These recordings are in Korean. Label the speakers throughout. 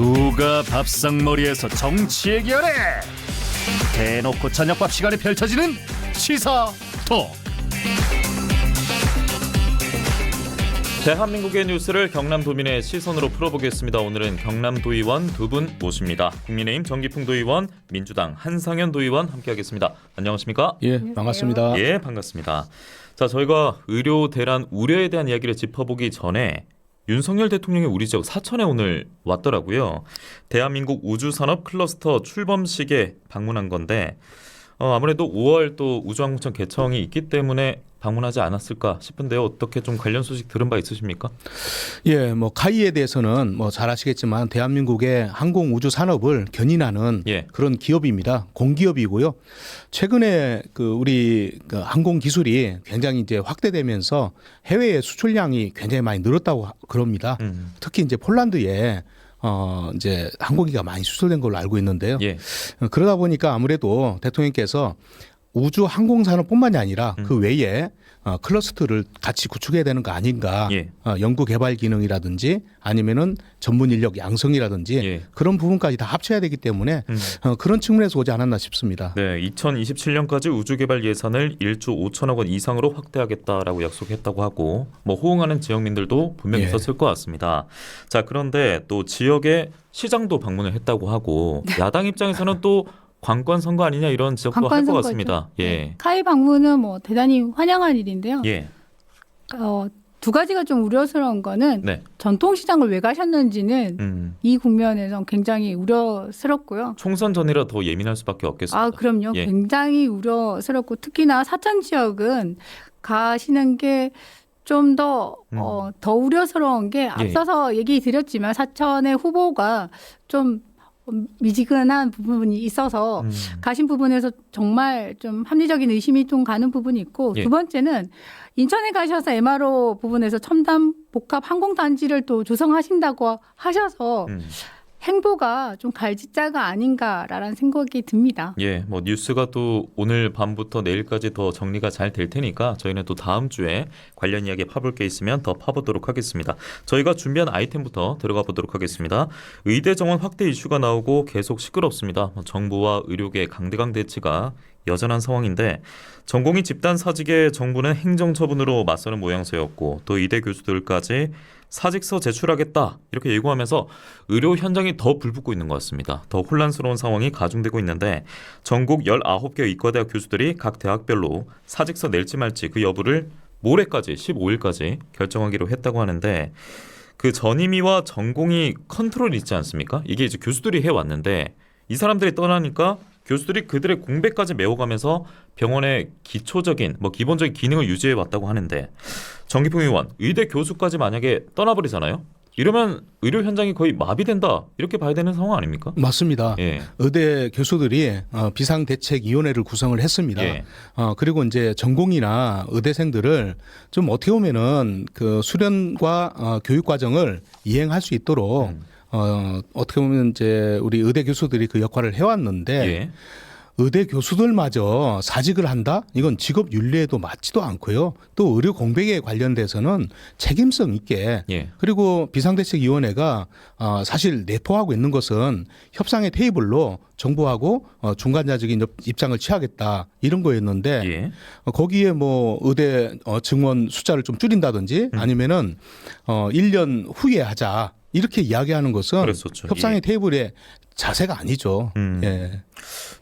Speaker 1: 누가 밥상머리에서 정치 얘기하래? 대놓고 저녁밥 시간에 펼쳐지는 시사톡.
Speaker 2: 대한민국의 뉴스를 경남도민의 시선으로 풀어보겠습니다. 오늘은 경남도의원 두 분 모십니다. 국민의힘 정기풍 도의원, 민주당 한상현 도의원 함께하겠습니다. 안녕하십니까?
Speaker 3: 예, 반갑습니다.
Speaker 2: 예, 반갑습니다. 자, 저희가 의료 대란 우려에 대한 이야기를 짚어보기 전에 윤석열 대통령이 우리 지역 사천에 오늘 왔더라고요. 대한민국 우주산업 클러스터 출범식에 방문한 건데 아무래도 5월 또 우주항공청 개청이 있기 때문에 방문하지 않았을까 싶은데요. 어떻게 좀 관련 소식 들은 바 있으십니까?
Speaker 3: 예, 뭐 카이에 대해서는 뭐 잘 아시겠지만 대한민국의 항공 우주 산업을 견인하는 그런 기업입니다. 공기업이고요. 최근에 우리 항공 기술이 굉장히 이제 확대되면서 해외 수출량이 굉장히 많이 늘었다고 그럽니다. 특히 이제 폴란드에 이제 항공기가 많이 수출된 걸로 알고 있는데요. 그러다 보니까 아무래도 대통령께서 우주 항공 산업뿐만이 아니라 그 외에 클러스터를 같이 구축해야 되는 거 아닌가. 연구 개발 기능이라든지 아니면은 전문 인력 양성이라든지 그런 부분까지 다 합쳐야 되기 때문에 그런 측면에서 오지 않았나 싶습니다.
Speaker 2: 네, 2027년까지 우주 개발 예산을 1조 5천억 원 이상으로 확대하겠다라고 약속했다고 하고 뭐 호응하는 지역민들도 분명히 있었을 것 같습니다. 자, 그런데 또 지역의 시장도 방문을 했다고 하고 야당 입장에서는 또 관권 선거 아니냐 이런 지적도 할 것 같습니다.
Speaker 4: 카이 방문은 뭐 대단히 환영할 일인데요. 두 가지가 좀 우려스러운 거는 전통시장을 왜 가셨는지는 이 국면에서 굉장히 우려스럽고요.
Speaker 2: 총선 전이라 더 예민할 수밖에 없겠습니다.
Speaker 4: 그럼요. 굉장히 우려스럽고 특히나 사천 지역은 가시는 게 좀 더 우려스러운 게 앞서서 얘기 드렸지만 사천의 후보가 좀 미지근한 부분이 있어서 가신 부분에서 정말 좀 합리적인 의심이 좀 가는 부분이 있고 두 번째는 인천에 가셔서 MRO 부분에서 첨단 복합 항공단지를 또 조성하신다고 하셔서 행보가 좀 갈짓자가 아닌가라는 생각이 듭니다.
Speaker 2: 뭐 뉴스가 또 오늘 밤부터 내일까지 더 정리가 잘 될 테니까 저희는 또 다음 주에 관련 이야기 파볼 게 있으면 더 파보도록 하겠습니다. 저희가 준비한 아이템부터 들어가 보도록 하겠습니다. 의대 정원 확대 이슈가 나오고 계속 시끄럽습니다. 정부와 의료계 강대강 대치가 여전한 상황인데 전공의 집단 사직에 정부는 행정처분으로 맞서는 모양새였고 또 의대 교수들까지 사직서 제출하겠다 이렇게 예고하면서 의료 현장이 더 불붙고 있는 것 같습니다. 더 혼란스러운 상황이 가중되고 있는데 전국 19개 의과대학 교수들이 각 대학별로 사직서 낼지 말지 그 여부를 모레까지 15일까지 결정하기로 했다고 하는데 그 전임의와 전공의 컨트롤이 있지 않습니까? 이게 이제 교수들이 해왔는데 이 사람들이 떠나니까 교수들이 그들의 공백까지 메워가면서 병원의 기초적인 기본적인 기능을 유지해 왔다고 하는데 정기풍 의원, 의대 교수까지 만약에 떠나버리잖아요. 이러면 의료 현장이 거의 마비된다 이렇게 봐야 되는 상황 아닙니까?
Speaker 3: 맞습니다. 의대 교수들이 비상대책위원회를 구성을 했습니다. 그리고 이제 전공이나 의대생들을 좀 어떻게 보면은 그 수련과 교육 과정을 이행할 수 있도록 어떻게 보면 이제 우리 의대 교수들이 그 역할을 해왔는데 의대 교수들마저 사직을 한다? 이건 직업 윤리에도 맞지도 않고요. 또 의료 공백에 관련돼서는 책임성 있게 그리고 비상대책위원회가 사실 내포하고 있는 것은 협상의 테이블로 정부하고 중간자적인 입장을 취하겠다 이런 거였는데 거기에 뭐 의대 증원 숫자를 좀 줄인다든지 아니면은 1년 후에 하자. 이렇게 이야기하는 것은
Speaker 2: 그랬었죠.
Speaker 3: 협상의 테이블의 자세가 아니죠.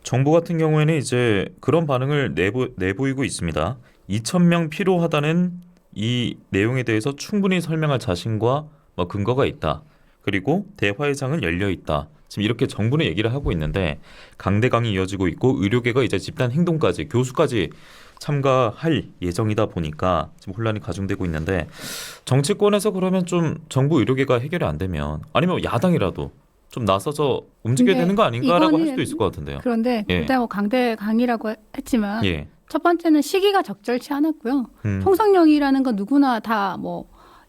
Speaker 2: 정부 같은 경우에는 이제 그런 반응을 내보이고 있습니다. 2,000명 필요하다는 이 내용에 대해서 충분히 설명할 자신과 근거가 있다. 그리고 대화의장은 열려 있다. 지금 이렇게 정부는 얘기를 하고 있는데 강대강이 이어지고 있고 의료계가 이제 집단 행동까지 교수까지 참가할 예정이다 보니까 지금 혼란이 가중되고 있는데 정치권에서 그러면 좀 정부 의료계가 해결이 안 되면 아니면 야당이라도 좀 나서서 움직여야 되는 거 아닌가라고 할 수도 있을 것 같은데요.
Speaker 4: 그런데 일단 강대강이라고 했지만 첫 번째는 시기가 적절치 않았고요. 총선령이라는 건 누구나 다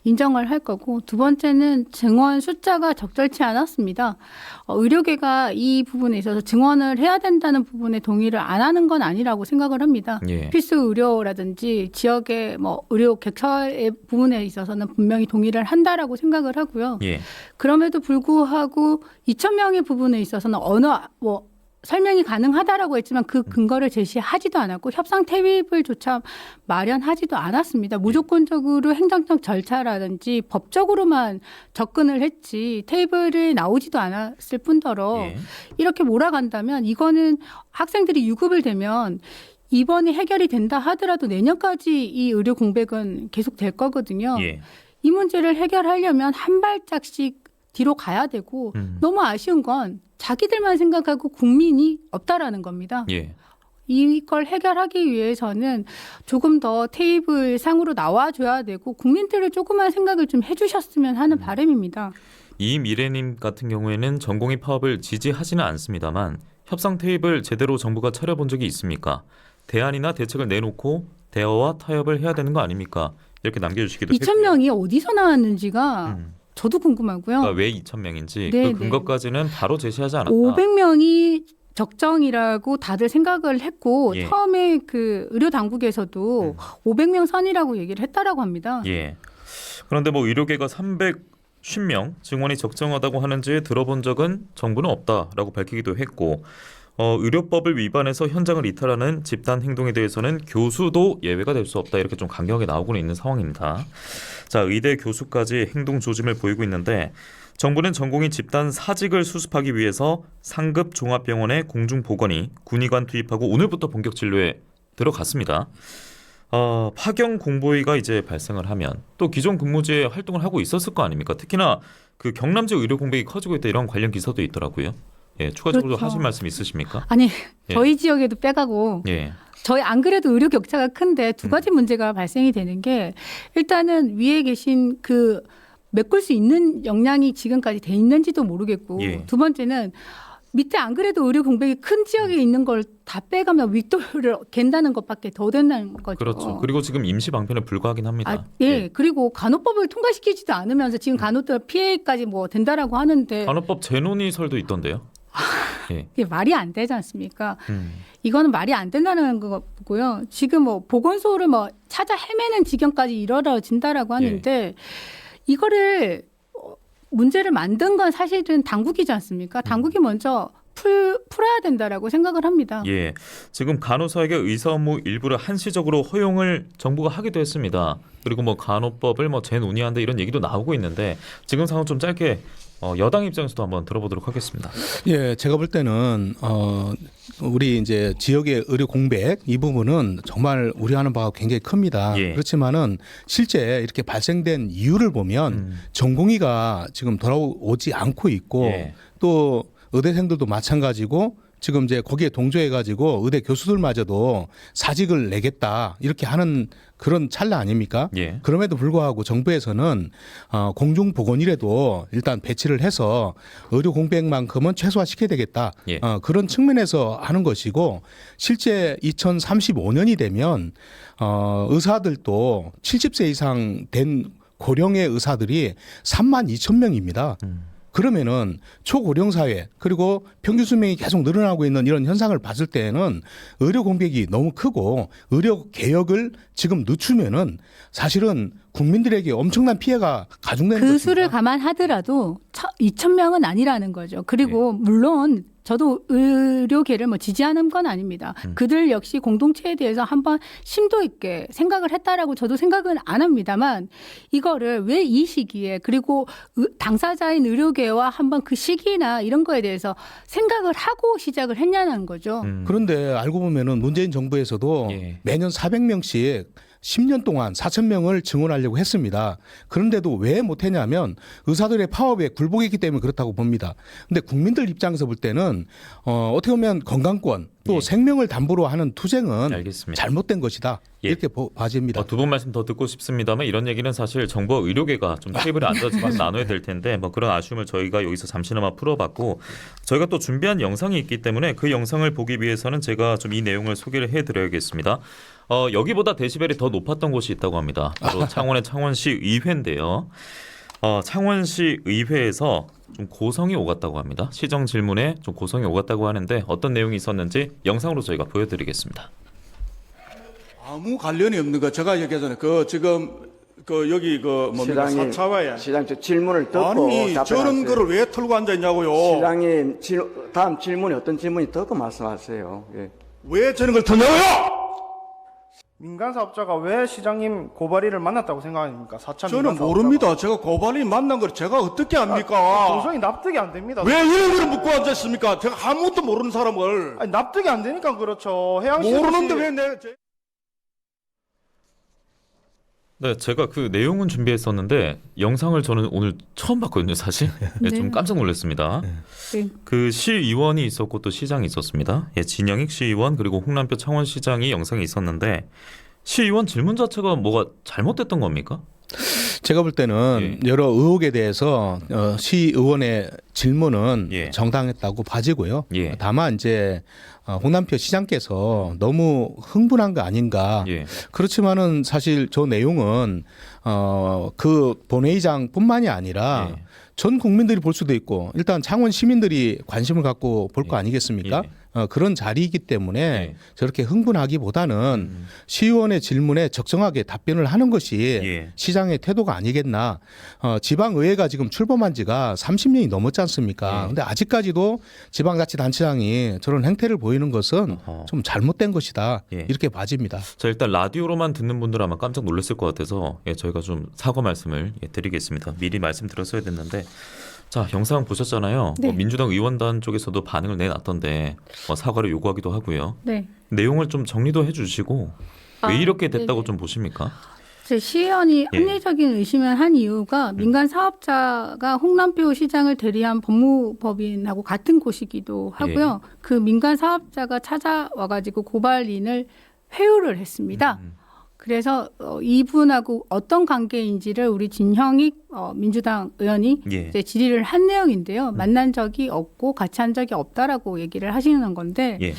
Speaker 4: 인정을 할 거고, 두 번째는 증원 숫자가 적절치 않았습니다. 의료계가 이 부분에 있어서 증원을 해야 된다는 부분에 동의를 안 하는 건 아니라고 생각을 합니다.
Speaker 2: 예.
Speaker 4: 필수 의료라든지 지역의 뭐 의료 객처의 부분에 있어서는 분명히 동의를 한다라고 생각을 하고요.
Speaker 2: 예.
Speaker 4: 그럼에도 불구하고 2,000명의 부분에 있어서는 어느 뭐 설명이 가능하다라고 했지만 그 근거를 제시하지도 않았고 협상 테이블조차 마련하지도 않았습니다. 무조건적으로 행정적 절차라든지 법적으로만 접근을 했지 테이블에 나오지도 않았을 뿐더러
Speaker 2: 예.
Speaker 4: 이렇게 몰아간다면 이거는 학생들이 유급을 되면 이번에 해결이 된다 하더라도 내년까지 이 의료 공백은 계속 될 거거든요.
Speaker 2: 예.
Speaker 4: 이 문제를 해결하려면 한 발짝씩 뒤로 가야 되고 너무 아쉬운 건 자기들만 생각하고 국민이 없다라는 겁니다.
Speaker 2: 예.
Speaker 4: 이걸 해결하기 위해서는 조금 더 테이블 상으로 나와줘야 되고 국민들을 조금만 생각을 좀 해주셨으면 하는 바람입니다.
Speaker 2: 이미래님 같은 경우에는 전공의 파업을 지지하지는 않습니다만 협상 테이블 제대로 정부가 차려본 적이 있습니까? 대안이나 대책을 내놓고 대화와 타협을 해야 되는 거 아닙니까? 이렇게 남겨주시기도
Speaker 4: 2,000명이 어디서 나왔는지가 저도 궁금하고요.
Speaker 2: 그러니까 왜 2,000명인지
Speaker 4: 네,
Speaker 2: 그 근거까지는 바로 제시하지 않았다.
Speaker 4: 500명이 적정이라고 다들 생각을 했고
Speaker 2: 예.
Speaker 4: 처음에 그 의료 당국에서도 500명 선이라고 얘기를 했다라고 합니다.
Speaker 2: 예. 그런데 뭐 의료계가 350명 증원이 적정하다고 하는지 들어본 적은 정부는 없다라고 밝히기도 했고 의료법을 위반해서 현장을 이탈하는 집단 행동에 대해서는 교수도 예외가 될 수 없다 이렇게 좀 강경하게 나오고는 있는 상황입니다. 자, 의대 교수까지 행동 조짐을 보이고 있는데 정부는 전공의 집단 사직을 수습하기 위해서 상급 종합병원의 공중보건이 군의관 투입하고 오늘부터 본격 진료에 들어갔습니다. 파견 공보위가 이제 발생을 하면 또 기존 근무지에 활동을 하고 있었을 거 아닙니까? 특히나 그 경남 지역 의료 공백이 커지고 있다 이런 관련 기사도 있더라고요. 예, 추가적으로
Speaker 4: 그렇죠.
Speaker 2: 하실 말씀 있으십니까?
Speaker 4: 아니
Speaker 2: 예.
Speaker 4: 저희 지역에도 빼가고
Speaker 2: 예,
Speaker 4: 저희 안 그래도 의료 격차가 큰데 두 가지 문제가 발생이 되는 게 일단은 위에 계신 그 메꿀 수 있는 역량이 지금까지 돼 있는지도 모르겠고
Speaker 2: 예.
Speaker 4: 두 번째는 밑에 안 그래도 의료 공백이 큰 지역에 있는 걸 다 빼가면 윗돌을 갠다는 것밖에 더 된다는 거죠.
Speaker 2: 그렇죠. 그리고 지금 임시 방편에 불과하긴 합니다.
Speaker 4: 예. 그리고 간호법을 통과시키지도 않으면서 지금 간호들 피해까지 뭐 된다라고 하는데
Speaker 2: 간호법 재논의설도 있던데요. 예.
Speaker 4: 이게 말이 안 되지 않습니까? 이거는 말이 안 된다는 거고요. 지금 뭐 보건소를 뭐 찾아 헤매는 지경까지 이르러진다라고 하는데 이거를 문제를 만든 건 사실은 당국이지 않습니까? 당국이 먼저 풀어야 된다라고 생각을 합니다.
Speaker 2: 예, 지금 간호사에게 의사 업무 일부를 한시적으로 허용을 정부가 하기도 했습니다. 그리고 뭐 간호법을 뭐 재논의한다 이런 얘기도 나오고 있는데 지금 상황 좀 짧게 여당 입장에서도 한번 들어보도록 하겠습니다.
Speaker 3: 예, 제가 볼 때는 우리 이제 지역의 의료 공백 이 부분은 정말 우려하는 바가 굉장히 큽니다.
Speaker 2: 예.
Speaker 3: 그렇지만은 실제 이렇게 발생된 이유를 보면 전공의가 지금 돌아오지 않고 있고
Speaker 2: 예.
Speaker 3: 또 의대생들도 마찬가지고 지금 이제 거기에 동조해가지고 의대 교수들마저도 사직을 내겠다 이렇게 하는 그런 찰나 아닙니까?
Speaker 2: 예.
Speaker 3: 그럼에도 불구하고 정부에서는 공중보건이라도 일단 배치를 해서 의료 공백만큼은 최소화시켜야 되겠다.
Speaker 2: 예.
Speaker 3: 그런 측면에서 하는 것이고 실제 2035년이 되면 의사들도 70세 이상 된 고령의 의사들이 32,000명입니다. 그러면은 초고령 사회 그리고 평균 수명이 계속 늘어나고 있는 이런 현상을 봤을 때는 의료 공백이 너무 크고 의료 개혁을 지금 늦추면은 사실은 국민들에게 엄청난 피해가 가중되는
Speaker 4: 그
Speaker 3: 것입니다.
Speaker 4: 수를 감안하더라도 2,000명은 아니라는 거죠. 그리고 물론 저도 의료계를 뭐 지지하는 건 아닙니다. 그들 역시 공동체에 대해서 한번 심도 있게 생각을 했다라고 저도 생각은 안 합니다만 이거를 왜 이 시기에 그리고 당사자인 의료계와 한번 그 시기나 이런 거에 대해서 생각을 하고 시작을 했냐는 거죠.
Speaker 3: 그런데 알고 보면은 문재인 정부에서도
Speaker 2: 예.
Speaker 3: 매년 400명씩 10년 동안 4,000명을 증원하려고 했습니다. 그런데도 왜 못했냐면 의사들의 파업에 굴복했기 때문에 그렇다고 봅니다. 근데 국민들 입장에서 볼 때는 어떻게 보면 건강권 또
Speaker 2: 예.
Speaker 3: 생명을 담보로 하는 투쟁은
Speaker 2: 알겠습니다.
Speaker 3: 잘못된 것이다.
Speaker 2: 예.
Speaker 3: 이렇게 봐집니다.
Speaker 2: 두 분 말씀 더 듣고 싶습니다만 이런 얘기는 사실 정부와 의료계가 좀 테이블에 앉아서 나눠야 될 텐데 뭐 그런 아쉬움을 저희가 여기서 잠시나마 풀어봤고 저희가 또 준비한 영상이 있기 때문에 그 영상을 보기 위해서는 제가 좀 이 내용을 소개를 해드려야겠습니다. 여기보다 데시벨이 더 높았던 곳이 있다고 합니다. 바로 창원의 창원시 의회인데요. 창원시 의회에서 좀 고성이 오갔다고 합니다. 시정 질문에 좀 고성이 오갔다고 하는데 어떤 내용이 있었는지 영상으로 저희가 보여드리겠습니다.
Speaker 5: 아무 관련이 없는 거 제가 얘기하잖아요. 그 지금 그 여기 그 뭡니까
Speaker 6: 시장님,
Speaker 5: 사차와야
Speaker 6: 시장 저 질문을 듣고
Speaker 5: 아니 저런 거를 왜 털고 앉아 있냐고요.
Speaker 6: 시장님 다음 질문이 어떤 질문이 듣고 말씀하세요. 예.
Speaker 5: 왜 저런 걸 터냐고요?
Speaker 7: 민간 사업자가 왜 시장님 고발인을 만났다고 생각하십니까? 4차
Speaker 5: 저는
Speaker 7: 민간 사업자가.
Speaker 5: 모릅니다. 제가 고발인 만난 걸 제가 어떻게 압니까?
Speaker 7: 도저히 납득이 안 됩니다.
Speaker 5: 왜 이런 걸 묻고 앉아 있습니까? 제가 아무것도 모르는 사람을
Speaker 7: 아니, 납득이 안 되니까 그렇죠. 해양시
Speaker 5: 모르는데 왜 내?
Speaker 2: 네, 제가 그 내용은 준비했었는데 영상을 저는 오늘 처음 봤거든요, 사실. 네, 좀
Speaker 4: 네.
Speaker 2: 깜짝 놀랐습니다.
Speaker 4: 네.
Speaker 2: 그 시의원이 있었고 또 시장이 있었습니다. 예, 진영익 시의원 그리고 홍남표 창원시장이 영상에 있었는데 시의원 질문 자체가 뭐가 잘못됐던 겁니까?
Speaker 3: 제가 볼 때는 여러 의혹에 대해서 시의원의 질문은
Speaker 2: 예.
Speaker 3: 정당했다고 봐지고요.
Speaker 2: 예.
Speaker 3: 다만 이제 홍남표 시장께서 너무 흥분한 거 아닌가.
Speaker 2: 예.
Speaker 3: 그렇지만은 사실 저 내용은 그 본회의장뿐만이 아니라
Speaker 2: 예.
Speaker 3: 전 국민들이 볼 수도 있고 일단 창원 시민들이 관심을 갖고 볼 거 아니겠습니까?
Speaker 2: 예.
Speaker 3: 그런 자리이기 때문에
Speaker 2: 예.
Speaker 3: 저렇게 흥분하기보다는 시의원의 질문에 적정하게 답변을 하는 것이
Speaker 2: 예.
Speaker 3: 시장의 태도가 아니겠나. 지방의회가 지금 출범한 지가 30년이 넘었지 않습니까?
Speaker 2: 예.
Speaker 3: 근데 아직까지도 지방자치단체장이 저런 행태를 보이는 것은
Speaker 2: 어허.
Speaker 3: 좀 잘못된 것이다.
Speaker 2: 예.
Speaker 3: 이렇게 봐집니다.
Speaker 2: 자, 일단 라디오로만 듣는 분들 아마 깜짝 놀랐을 것 같아서 저희가 좀 사과 말씀을 드리겠습니다. 미리 말씀드렸어야 됐는데 자, 영상 보셨잖아요.
Speaker 4: 네.
Speaker 2: 민주당 의원단 쪽에서도 반응을 내놨던데 사과를 요구하기도 하고요.
Speaker 4: 네.
Speaker 2: 내용을 좀 정리도 해주시고 왜 이렇게 됐다고
Speaker 4: 네네.
Speaker 2: 좀 보십니까?
Speaker 4: 제 시의원이
Speaker 2: 예.
Speaker 4: 합리적인 의심을 한 이유가 민간 사업자가 홍남표 시장을 대리한 법무법인하고 같은 곳이기도 하고요. 그 민간 사업자가 찾아와가지고 고발인을 회유를 했습니다. 그래서 이분하고 어떤 관계인지를 우리 진형익 민주당 의원이
Speaker 2: 예.
Speaker 4: 이제 질의를 한 내용인데요. 만난 적이 없고 같이 한 적이 없다라고 얘기를 하시는 건데
Speaker 2: 예.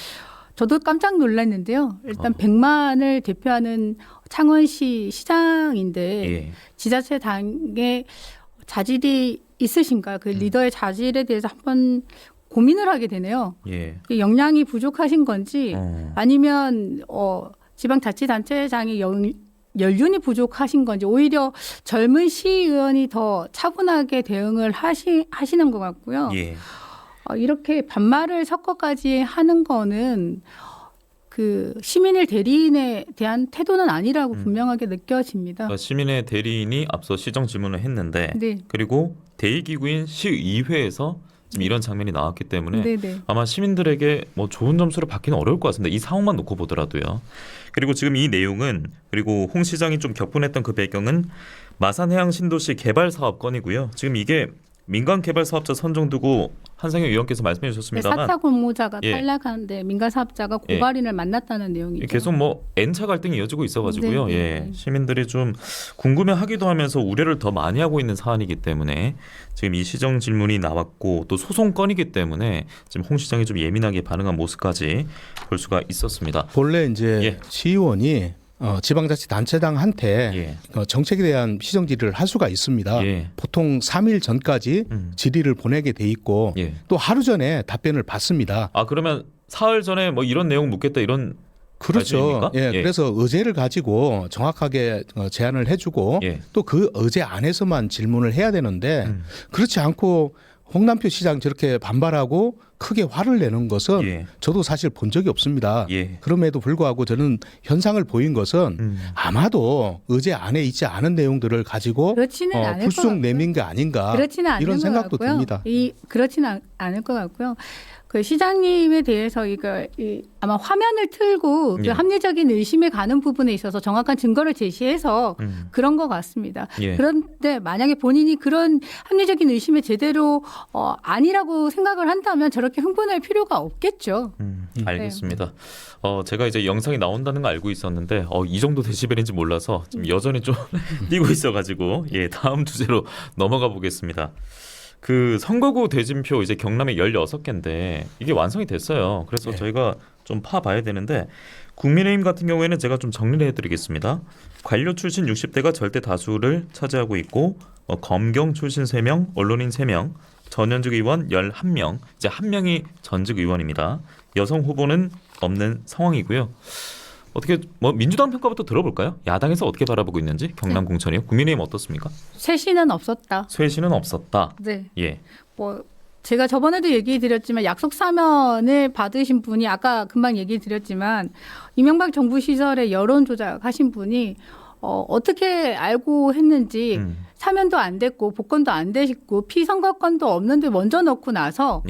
Speaker 4: 저도 깜짝 놀랐는데요. 일단
Speaker 2: 어.
Speaker 4: 100만을 대표하는 창원시 시장인데
Speaker 2: 예.
Speaker 4: 지자체 당에 자질이 있으신가? 그 리더의 자질에 대해서 한번 고민을 하게 되네요.
Speaker 2: 예.
Speaker 4: 역량이 부족하신 건지
Speaker 2: 어.
Speaker 4: 아니면 지방자치단체장의 연륜이 부족하신 건지 오히려 젊은 시의원이 더 차분하게 대응을 하시는 것 같고요.
Speaker 2: 예.
Speaker 4: 이렇게 반말을 섞어까지 하는 거는 그 시민의 대리인에 대한 태도는 아니라고 분명하게 느껴집니다.
Speaker 2: 그러니까 시민의 대리인이 앞서 시정 질문을 했는데
Speaker 4: 네.
Speaker 2: 그리고 대의기구인 시의회에서 지금 이런 장면이 나왔기 때문에
Speaker 4: 네네.
Speaker 2: 아마 시민들에게 뭐 좋은 점수를 받기는 어려울 것 같습니다. 이 상황만 놓고 보더라도요. 그리고 지금 이 내용은 그리고 홍 시장이 좀 격분했던 그 배경은 마산해양 신도시 개발 사업 건이고요. 지금 이게 민간 개발 사업자 선정 두고 한상혁 의원께서 말씀해
Speaker 4: 네,
Speaker 2: 주셨습니다만
Speaker 4: 4차 공모자가
Speaker 2: 예.
Speaker 4: 탈락하는데 민간 사업자가 고발인을 만났다는 내용이죠.
Speaker 2: 계속 뭐 N차 갈등이 이어지고 있어가지고요.
Speaker 4: 네, 네,
Speaker 2: 예,
Speaker 4: 네.
Speaker 2: 시민들이 좀 궁금해하기도 하면서 우려를 더 많이 하고 있는 사안이기 때문에 지금 이 시정 질문이 나왔고 또 소송 건이기 때문에 지금 홍 시장이 좀 예민하게 반응한 모습까지 볼 수가 있었습니다.
Speaker 3: 본래 이제
Speaker 2: 예.
Speaker 3: 시의원이 지방자치단체장한테 정책에 대한 시정 질의를 할 수가 있습니다.
Speaker 2: 예.
Speaker 3: 보통 3일 전까지 질의를 보내게 돼 있고
Speaker 2: 예.
Speaker 3: 또 하루 전에 답변을 받습니다.
Speaker 2: 아 그러면 사흘 전에 뭐 이런 내용 묻겠다 이런
Speaker 3: 그렇죠.
Speaker 2: 말씀입니까?
Speaker 3: 예,
Speaker 2: 예.
Speaker 3: 그래서 의제를 가지고 정확하게 제안을 해주고
Speaker 2: 예.
Speaker 3: 또 그 의제 안에서만 질문을 해야 되는데 그렇지 않고 홍남표 시장 저렇게 반발하고 크게 화를 내는 것은
Speaker 2: 예.
Speaker 3: 저도 사실 본 적이 없습니다.
Speaker 2: 예.
Speaker 3: 그럼에도 불구하고 저는 현상을 보인 것은 아마도 의제 안에 있지 않은 내용들을 가지고
Speaker 4: 그렇지는 않을 것
Speaker 3: 불쑥
Speaker 4: 같고요.
Speaker 3: 내민 게 아닌가
Speaker 4: 그렇지는 않은
Speaker 3: 이런
Speaker 4: 것
Speaker 3: 생각도
Speaker 4: 같고요.
Speaker 3: 듭니다.
Speaker 4: 그렇지는 않을 것 같고요. 그 시장님에 대해서 아마 화면을 틀고 그
Speaker 2: 예.
Speaker 4: 합리적인 의심에 가는 부분에 있어서 정확한 증거를 제시해서 그런 것 같습니다.
Speaker 2: 예.
Speaker 4: 그런데 만약에 본인이 그런 합리적인 의심에 제대로 아니라고 생각을 한다면 저렇게 그렇게 흥분할 필요가 없겠죠.
Speaker 2: 알겠습니다. 제가 이제 영상이 나온다는 거 알고 있었는데 이 정도 데시벨인지 몰라서 지금 여전히 좀 뛰고 있어가지고 다음 주제로 넘어가 보겠습니다. 그 선거구 대진표 이제 경남에 16개인데 이게 완성이 됐어요. 그래서 저희가 좀 파봐야 되는데 국민의힘 같은 경우에는 제가 좀 정리를 해드리겠습니다. 관료 출신 60대가 절대 다수를 차지하고 있고 검경 출신 3명, 언론인 3명, 전현직 의원 11명, 이제 1명이 전직 의원입니다. 여성 후보는 없는 상황이고요. 어떻게 민주당 평가부터 들어볼까요? 야당에서 어떻게 바라보고 있는지 경남 공천이요. 국민의힘 어떻습니까?
Speaker 4: 쇄신은 없었다.
Speaker 2: 쇄신은 없었다.
Speaker 4: 네.
Speaker 2: 예.
Speaker 4: 뭐 제가 저번에도 얘기 드렸지만 약속 사면을 받으신 분이 아까 금방 얘기 드렸지만 이명박 정부 시절에 여론 조작하신 분이 어떻게 알고 했는지 사면도 안 됐고 복권도 안 되시고 피선거권도 없는데 먼저 넣고 나서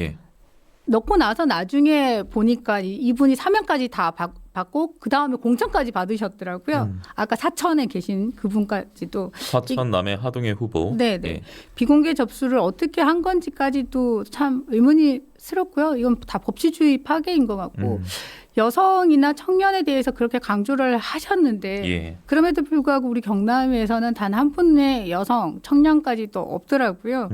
Speaker 4: 나중에 보니까 이분이 사면까지 다 받고 그 다음에 공천까지 받으셨더라고요. 아까 사천에 계신 그분까지도.
Speaker 2: 사천 남해 하동의 후보.
Speaker 4: 네네.
Speaker 2: 예.
Speaker 4: 비공개 접수를 어떻게 한 건지까지도 참 의문스럽고요. 이건 다 법치주의 파괴인 것 같고 여성이나 청년에 대해서 그렇게 강조를 하셨는데 그럼에도 불구하고 우리 경남에서는 단 한 분의 여성, 청년까지도 없더라고요.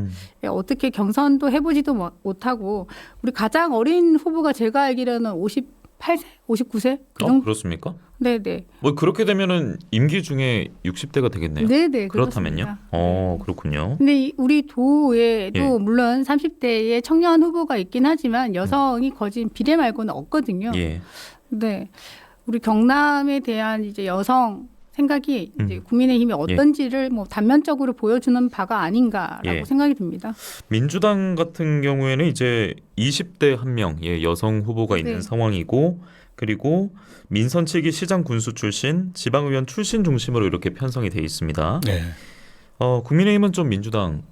Speaker 4: 어떻게 경선도 해보지도 못하고 우리 가장 어린 후보가 제가 알기로는 58세, 59세 그 정도.
Speaker 2: 그렇습니까?
Speaker 4: 네네.
Speaker 2: 뭐 그렇게 되면은 임기 중에 60대가 되겠네요.
Speaker 4: 네네.
Speaker 2: 그렇다면요?
Speaker 4: 그렇습니다.
Speaker 2: 그렇군요.
Speaker 4: 근데 우리 도에도 물론 30대의 청년 후보가 있긴 하지만 여성이 거진 비례 말고는 없거든요. 네. 우리 경남에 대한 이제 여성 생각이 이제 국민의힘이 어떤지를 뭐 단면적으로 보여주는 바가 아닌가라고 생각이 듭니다.
Speaker 2: 민주당 같은 경우에는 이제 20대 1명 여성 후보가 있는 상황이고 그리고 민선 7기 시장 군수 출신, 지방의원 출신 중심으로 이렇게 편성이 돼 있습니다.
Speaker 3: 네.
Speaker 2: 국민의힘은 좀 민주당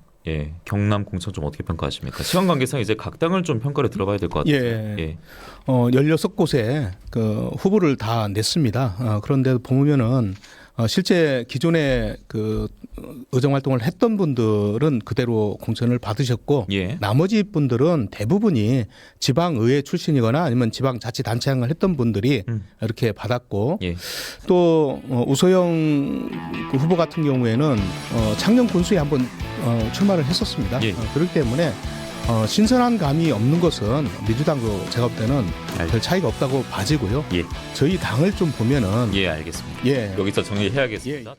Speaker 2: 경남 공천 좀 어떻게 평가하십니까? 시간 관계상 이제 각 당을 좀 평가를 들어봐야 될 것 같아요.
Speaker 3: 16곳에 그 후보를 다 냈습니다. 그런데 보면은 실제 기존에 그 의정 활동을 했던 분들은 그대로 공천을 받으셨고 나머지 분들은 대부분이 지방의회 출신이거나 아니면 지방자치단체장을 했던 분들이 이렇게 받았고 또 우소영 그 후보 같은 경우에는 창녕 군수에 한번 출마를 했었습니다. 그렇기 때문에 신선한 감이 없는 것은 민주당도 제가 볼 때는 별 차이가 없다고 봐지고요. 저희 당을 좀 보면은
Speaker 2: 알겠습니다. 여기서 정리해야겠습니다.